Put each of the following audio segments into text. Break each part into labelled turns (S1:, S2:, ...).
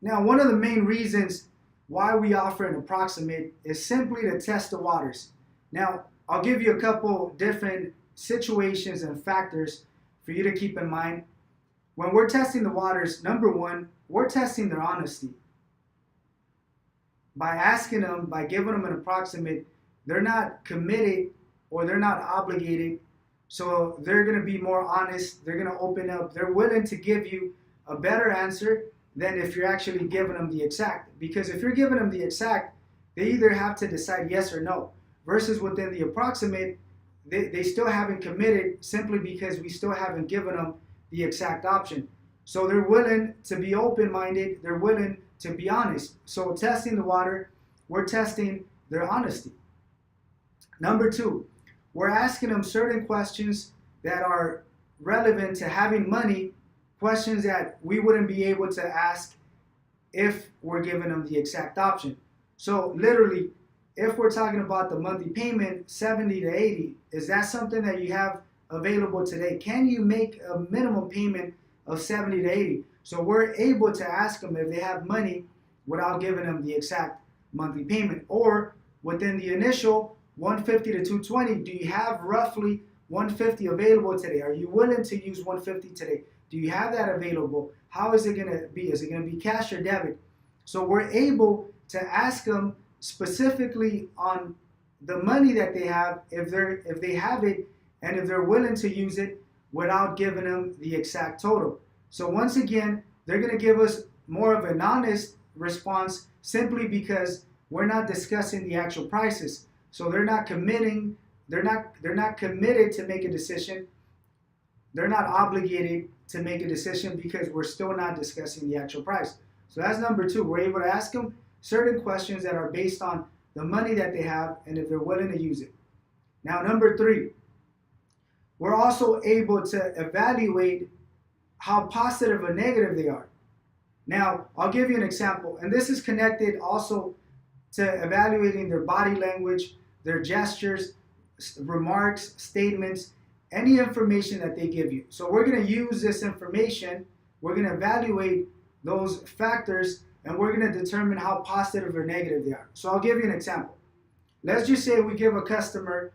S1: Now, one of the main reasons why we offer an approximate is simply to test the waters. Now, I'll give you a couple different situations and factors for you to keep in mind. When we're testing the waters, number one, we're testing their honesty. By asking them, by giving them an approximate, they're not committed or they're not obligated. So they're going to be more honest. They're going to open up. They're willing to give you a better answer than if you're actually giving them the exact. Because if you're giving them the exact, they either have to decide yes or no. Versus within the approximate, they still haven't committed simply because we still haven't given them the exact option. So they're willing to be open-minded. They're willing to be honest. So testing the water, we're testing their honesty. Number two, we're asking them certain questions that are relevant to having money, questions that we wouldn't be able to ask if we're giving them the exact option. So literally, if we're talking about the monthly payment, 70 to 80, is that something that you have available today? Can you make a minimum payment of 70 to 80? So we're able to ask them if they have money without giving them the exact monthly payment. Or within the initial 150 to 220, do you have roughly 150 available today? Are you willing to use 150 today? Do you have that available? How is it going to be? Is it going to be cash or debit? So we're able to ask them specifically on the money that they have, if they have it, and if they're willing to use it without giving them the exact total. So once again, they're going to give us more of an honest response simply because we're not discussing the actual prices. So they're not committing, they're not committed to make a decision. They're not obligated to make a decision because we're still not discussing the actual price. So that's number two. We're able to ask them certain questions that are based on the money that they have and if they're willing to use it. Now, number three, we're also able to evaluate how positive or negative they are. Now, I'll give you an example, and this is connected also to evaluating their body language, their gestures, remarks, statements, any information that they give you. So we're going to use this information, we're going to evaluate those factors, and we're going to determine how positive or negative they are. So I'll give you an example. Let's just say we give a customer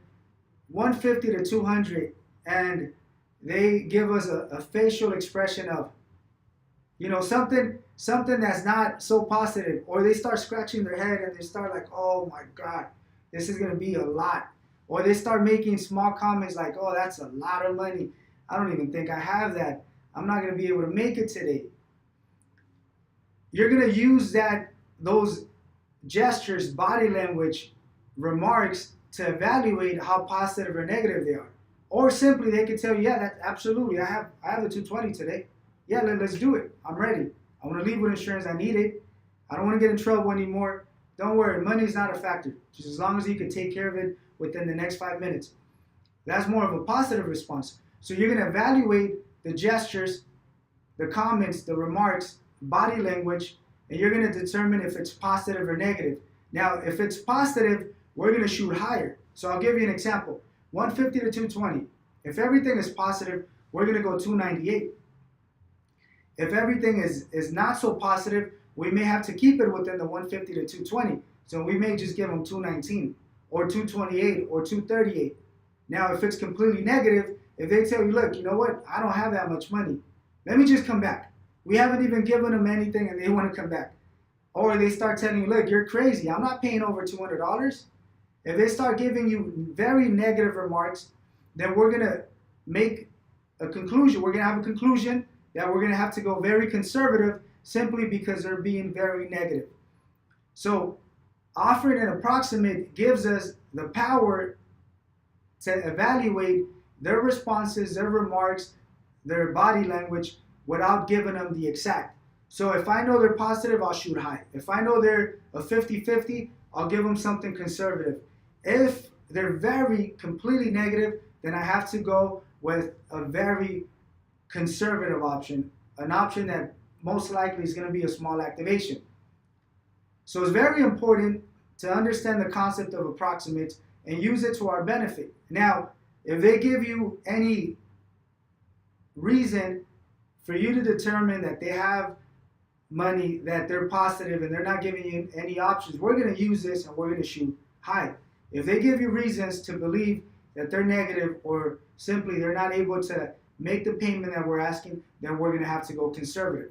S1: 150 to 200, and they give us a facial expression of, something that's not so positive, or they start scratching their head and they start like, oh my God, this is going to be a lot. Or they start making small comments like, oh, that's a lot of money. I don't even think I have that. I'm not going to be able to make it today. You're going to use those gestures, body language, remarks to evaluate how positive or negative they are. Or simply they can tell you, yeah, that absolutely, I have the 220 today. Yeah, let's do it. I'm ready. I want to leave with insurance. I need it. I don't want to get in trouble anymore. Don't worry, money's not a factor. Just as long as you can take care of it within the next 5 minutes. That's more of a positive response. So you're going to evaluate the gestures, the comments, the remarks, body language, and you're going to determine if it's positive or negative. Now, if it's positive, we're going to shoot higher. So I'll give you an example. 150 to 220. If everything is positive, we're going to go 298. If everything is not so positive, we may have to keep it within the 150 to 220. So we may just give them 219 or 228 or 238. Now, if it's completely negative, if they tell you, look, you know what? I don't have that much money. Let me just come back. We haven't even given them anything and they want to come back. Or they start telling you, look, you're crazy. I'm not paying over $200. If they start giving you very negative remarks, then we're going to make a conclusion. We're going to have a conclusion that we're going to have to go very conservative simply because they're being very negative. So offering an approximate gives us the power to evaluate their responses, their remarks, their body language without giving them the exact. So if I know they're positive, I'll shoot high. If I know they're a 50-50, I'll give them something conservative. If they're very completely negative, then I have to go with a very conservative option, an option that most likely is going to be a small activation. So it's very important to understand the concept of approximates and use it to our benefit. Now, if they give you any reason for you to determine that they have money that they're positive and they're not giving you any options, we're going to use this and we're going to shoot high. If they give you reasons to believe that they're negative or simply they're not able to make the payment that we're asking, then we're going to have to go conservative.